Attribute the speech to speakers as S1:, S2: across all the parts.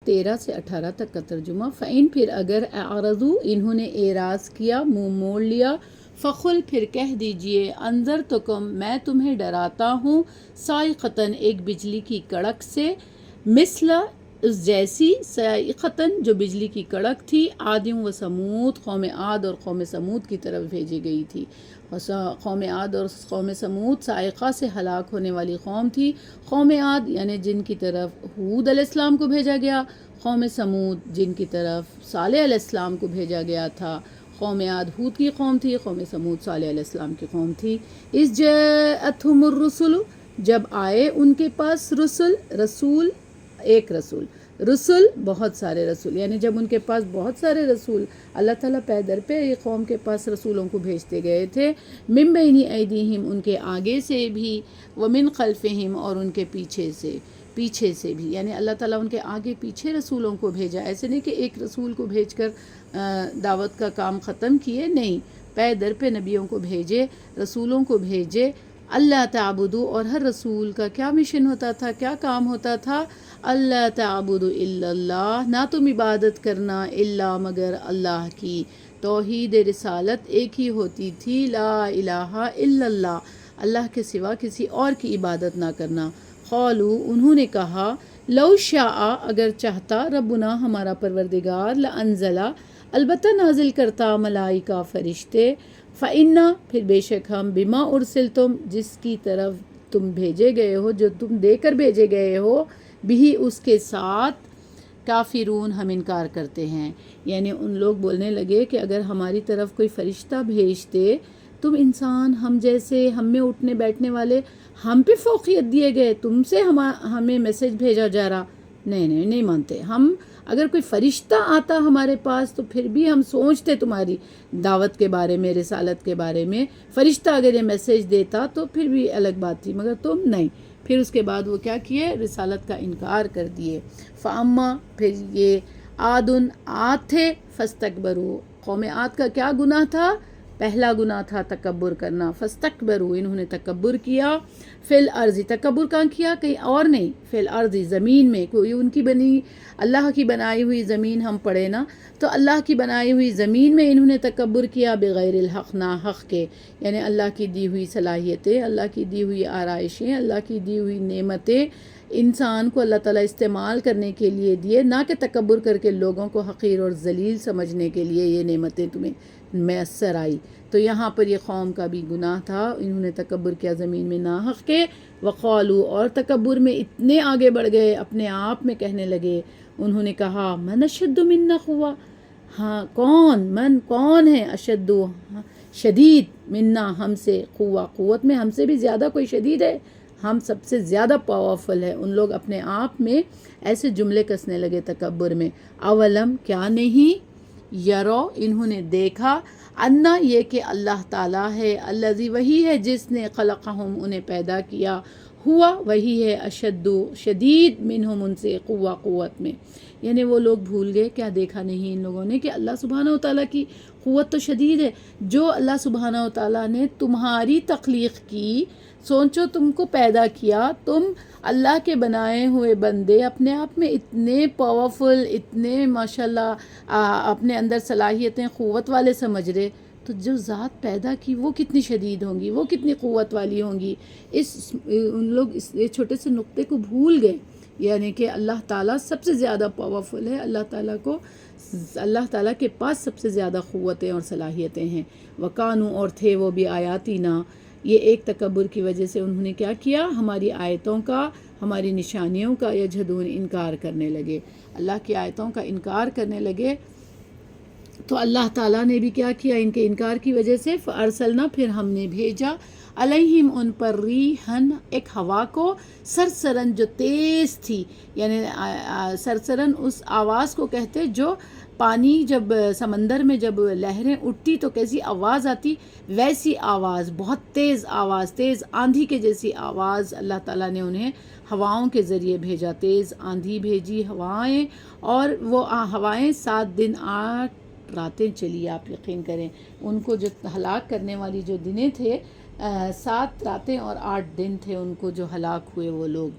S1: 13 سے 18 تک کا ترجمہ۔ فَإِن پھر اگر اعرضوا انہوں نے اعراض کیا، منہ موڑ لیا، فقل پھر کہہ دیجئے انذرتکم میں تمہیں ڈراتا ہوں، صاعقۃ ایک بجلی کی کڑک سے، مثل اس جیسی، صاعقۃ جو بجلی کی کڑک تھی، عاد و سمود قوم عاد اور قوم سمود کی طرف بھیجی گئی تھی۔ قوم عاد اور قوم سمود صاعقہ سے ہلاک ہونے والی قوم تھی۔ قوم عاد یعنی جن کی طرف ہود علیہ السلام کو بھیجا گیا، قوم سمود جن کی طرف صالح علیہ السلام کو بھیجا گیا تھا۔ قوم عاد ہود کی قوم تھی، قوم سمود صالح علیہ السلام کی قوم تھی۔ اذ جاءتہم الرسل جب آئے ان کے پاس رسول ایک رسول، رسول بہت سارے رسول، یعنی جب ان کے پاس بہت سارے رسول اللہ تعالیٰ پے در پہ ایک قوم کے پاس رسولوں کو بھیجتے گئے تھے، من بین ایدیہم ان کے آگے سے بھی، ومن خلفہم اور ان کے پیچھے سے بھی، یعنی اللہ تعالیٰ ان کے آگے پیچھے رسولوں کو بھیجا، ایسے نہیں کہ ایک رسول کو بھیج کر دعوت کا کام ختم کیے، نہیں، پے در پہ نبیوں کو بھیجے، رسولوں کو بھیجے۔ اللہ تعبدو اور ہر رسول کا کیا مشن ہوتا تھا، کیا کام ہوتا تھا، اللہ تعبدو الا اللہ نہ تم عبادت کرنا الا مگر اللہ کی، توحید رسالت ایک ہی ہوتی تھی، لا الہ الا اللہ اللہ کے سوا کسی اور کی عبادت نہ کرنا۔ قالوا انہوں نے کہا، لو شاء اگر چاہتا ربنا ہمارا پروردگار، لانزلا البتہ نازل کرتا ملائکہ فرشتے، فإنا پھر بے شک ہم بما ارسلتم جس کی طرف تم بھیجے گئے ہو، جو تم دے کر بھیجے گئے ہو، بھی اس کے ساتھ کافرون ہم انکار کرتے ہیں۔ یعنی ان لوگ بولنے لگے کہ اگر ہماری طرف کوئی فرشتہ بھیجتے، تم انسان ہم جیسے، ہم میں اٹھنے بیٹھنے والے، ہم پہ فوقیت دیے گئے، تم سے ہمیں میسج بھیجا جا رہا، نہیں مانتے ہم۔ اگر کوئی فرشتہ آتا ہمارے پاس تو پھر بھی ہم سوچتے تمہاری دعوت کے بارے میں، رسالت کے بارے میں، فرشتہ اگر یہ میسج دیتا تو پھر بھی الگ بات تھی، مگر تم نہیں۔ پھر اس کے بعد وہ کیا کیے، رسالت کا انکار کر دیے۔ فاما پھر یہ عاد تھے، فاستکبروا قوم عاد کا کیا گناہ تھا، پہلا گناہ تھا تکبر کرنا، فاستکبروا انہوں نے تکبر کیا، فی الارض تکبر کہاں کیا، کہیں اور نہیں، فی الارض زمین میں، کوئی ان کی بنی اللہ کی بنائی ہوئی زمین ہم پڑھے نا، تو اللہ کی بنائی ہوئی زمین میں انہوں نے تکبر کیا، بغیر الحق نا حق کے، یعنی اللہ کی دی ہوئی صلاحیتیں، اللہ کی دی ہوئی آرائشیں، اللہ کی دی ہوئی نعمتیں انسان کو اللہ تعالیٰ استعمال کرنے کے لیے دیے، نہ کہ تکبر کر کے لوگوں کو حقیر اور ذلیل سمجھنے کے لیے یہ نعمتیں تمہیں میسر آئی۔ تو یہاں پر یہ قوم کا بھی گناہ تھا، انہوں نے تکبر کیا زمین میں ناحق کے، وقالو اور تکبر میں اتنے آگے بڑھ گئے، اپنے آپ میں کہنے لگے، انہوں نے کہا من اشد منا قوہ، ہاں کون ہے اشد شدید منا ہم سے، قوہ قوت میں ہم سے بھی زیادہ کوئی شدید ہے، ہم سب سے زیادہ پاورفل ہے۔ ان لوگ اپنے آپ میں ایسے جملے کسنے لگے تکبر میں۔ اولم کیا نہیں، یرو انہوں نے دیکھا، انا یہ کہ اللہ تعالیٰ ہے، الذی وہی ہے جس نے خلقہم انہیں پیدا کیا، ہوا وہی ہے، اشد شدید منہم ان سے، قوہ قوت میں، یعنی وہ لوگ بھول گئے، کیا دیکھا نہیں ان لوگوں نے کہ اللہ سبحانہ و تعالیٰ کی قوت تو شدید ہے۔ جو اللہ سبحانہ و تعالیٰ نے تمہاری تخلیق کی، سوچو تم کو پیدا کیا، تم اللہ کے بنائے ہوئے بندے اپنے آپ میں اتنے پاورفل، اتنے ماشاءاللہ اپنے اندر صلاحیتیں قوت والے سمجھ رہے، تو جو ذات پیدا کی وہ کتنی شدید ہوں گی، وہ کتنی قوت والی ہوں گی۔ ان لوگ اس چھوٹے سے نقطے کو بھول گئے، یعنی کہ اللہ تعالیٰ سب سے زیادہ پاورفل ہے، اللہ تعالیٰ کے پاس سب سے زیادہ قوتیں اور صلاحیتیں ہیں۔ وکانو اور تھے وہ بھی آیاتینا، یہ ایک تکبر کی وجہ سے انہوں نے کیا کیا، ہماری آیتوں کا، ہماری نشانیوں کا، یجحدون انکار کرنے لگے، اللہ کی آیتوں کا انکار کرنے لگے۔ تو اللہ تعالیٰ نے بھی کیا کیا ان کے انکار کی وجہ سے، فارسلنا پھر ہم نے بھیجا، علیہم ان پر ریحن ایک ہوا کو، سرسرن جو تیز تھی، یعنی سرسرن اس آواز کو کہتے جو پانی جب سمندر میں جب لہریں اٹھتی تو کیسی آواز آتی، ویسی آواز، بہت تیز آواز، تیز آندھی کے جیسی آواز اللہ تعالیٰ نے انہیں ہواؤں کے ذریعے بھیجا، تیز آندھی بھیجی ہوائیں، اور وہ ہوائیں 7 دن 8 راتیں چلی، آپ یقین کریں ان کو جو ہلاک کرنے والی جو دنیں تھے، 7 راتیں اور 8 دن تھے ان کو جو ہلاک ہوئے وہ لوگ۔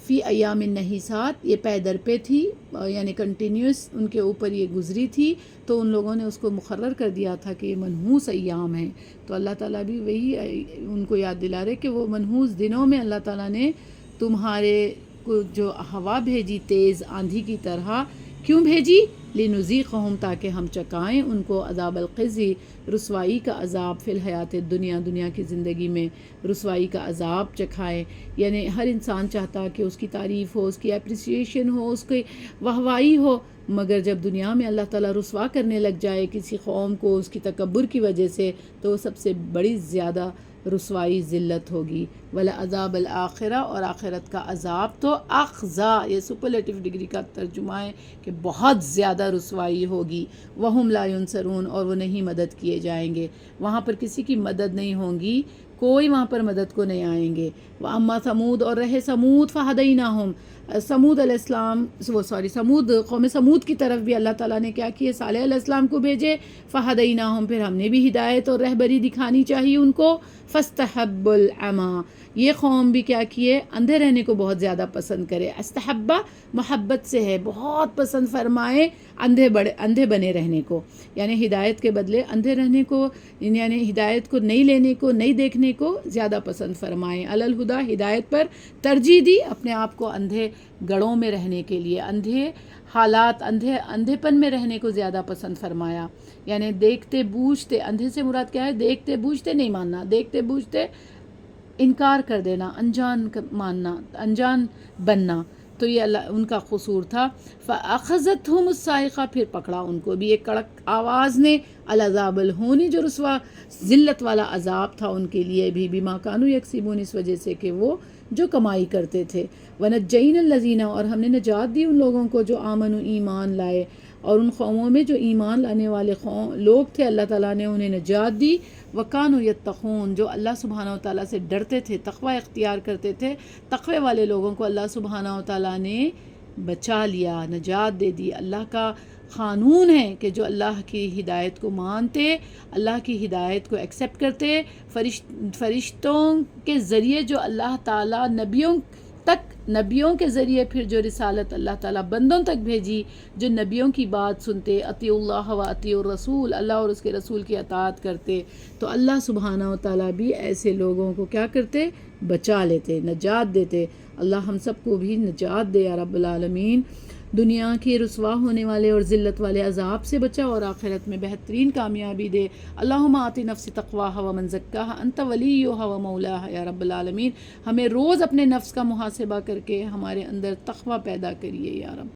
S1: فی ایام النحیسات، یہ پے در پہ تھی، یعنی کنٹینیوس ان کے اوپر یہ گزری تھی، تو ان لوگوں نے اس کو مقرر کر دیا تھا کہ یہ منحوس ایام ہیں. تو اللہ تعالیٰ بھی وہی ان کو یاد دلا رہے کہ وہ منحوس دنوں میں اللہ تعالیٰ نے تمہارے کو جو ہوا بھیجی تیز آندھی کی طرح. کیوں بھیجی؟ لنذیقہم، تاکہ ہم چکائیں ان کو عذاب الخزی، رسوائی کا عذاب، فی الحیات الدنیا، دنیا کی زندگی میں رسوائی کا عذاب چکھائیں. یعنی ہر انسان چاہتا کہ اس کی تعریف ہو، اس کی اپریسیشن ہو، اس کی واہوائی ہو، مگر جب دنیا میں اللہ تعالیٰ رسوا کرنے لگ جائے کسی قوم کو اس کی تکبر کی وجہ سے، تو وہ سب سے بڑی زیادہ رسوائی ذلت ہوگی. وَلَعَذَابُ الْآخِرَةِ، اور آخرت کا عذاب تو اخزا، یہ سپرلیٹو ڈگری کا ترجمہ ہے کہ بہت زیادہ رسوائی ہوگی. وَهُمْ لَا يُنصَرُونَ، اور وہ نہیں مدد کیے جائیں گے، وہاں پر کسی کی مدد نہیں ہوں گی، کوئی وہاں پر مدد کو نہیں آئیں گے. وَأَمَّا ثَمُودُ، اور رہے سمود، فَهَدَيْنَاهُمْ، سمود علیہ السلام سمود قوم سمود کی طرف بھی اللہ تعالیٰ نے کیا کیے، صالح علیہ السلام کو بھیجے. فَهَدَيْنَاهُمْ، پھر ہم نے بھی ہدایت اور رہبری دکھانی چاہیے ان کو. فَاسْتَحَبُّ الْعَمَى، یہ قوم بھی کیا کیے، اندھے رہنے کو بہت زیادہ پسند کرے. استحبہ محبت سے ہے، بہت پسند فرمائے اندھے بنے رہنے کو، یعنی ہدایت کے بدلے اندھے رہنے کو، یعنی ہدایت کو نہیں لینے کو، نہیں دیکھنے کو زیادہ پسند فرمائے. علی الہدی، ہدایت پر ترجیح دی، اپنے آپ کو اندھے گڑوں میں رہنے کے لیے، اندھے حالات، اندھے پن میں رہنے کو زیادہ پسند فرمایا. یعنی دیکھتے بوجھتے، اندھے سے مراد کیا ہے، دیکھتے بوجھتے نہیں ماننا، دیکھتے بوجھتے انکار کر دینا، انجان ماننا، انجان بننا. تو یہ اللہ ان کا قصور تھا. فَأَخَذَتْهُمُ الصَّاعِقَةُ، پھر پکڑا ان کو بھی ایک کڑک آواز نے، العذاب الہونی، جو رسوا ذلت والا عذاب تھا ان کے لیے بھی، بما كانوا یکسبون، اس وجہ سے کہ وہ جو کمائی کرتے تھے. وَنَجَّيْنَا الَّذِينَ، اور ہم نے نجات دی ان لوگوں کو جو آمنوا، ایمان لائے. اور ان قوموں میں جو ایمان لانے والے لوگ تھے اللہ تعالیٰ نے انہیں نجات دی. وَكَانُوا يَتَّقُونَ، جو اللہ سبحانہ و تعالیٰ سے ڈرتے تھے، تقوی اختیار کرتے تھے، تقوی والے لوگوں کو اللہ سبحانہ و تعالیٰ نے بچا لیا، نجات دے دی. اللہ کا قانون ہے کہ جو اللہ کی ہدایت کو مانتے، اللہ کی ہدایت کو ایکسیپٹ کرتے، فرشتوں کے ذریعے جو اللہ تعالیٰ نبیوں کے ذریعے پھر جو رسالت اللہ تعالیٰ بندوں تک بھیجی، جو نبیوں کی بات سنتے، اطیعوا اللہ و اطیعوا الرسول، اللہ اور اس کے رسول کی اطاعت کرتے، تو اللہ سبحانہ و تعالیٰ بھی ایسے لوگوں کو کیا کرتے، بچا لیتے، نجات دیتے. اللہ ہم سب کو بھی نجات دے یا رب العالمین. دنیا کے رسوا ہونے والے اور ذلت والے عذاب سے بچا، اور آخرت میں بہترین کامیابی دے. اللہم آتی نفس تقواہا ومن زکاہا انت ولیہا ومولاہا یا رب العالمین. ہمیں روز اپنے نفس کا محاسبہ کر کے ہمارے اندر تقوی پیدا کریے یا رب.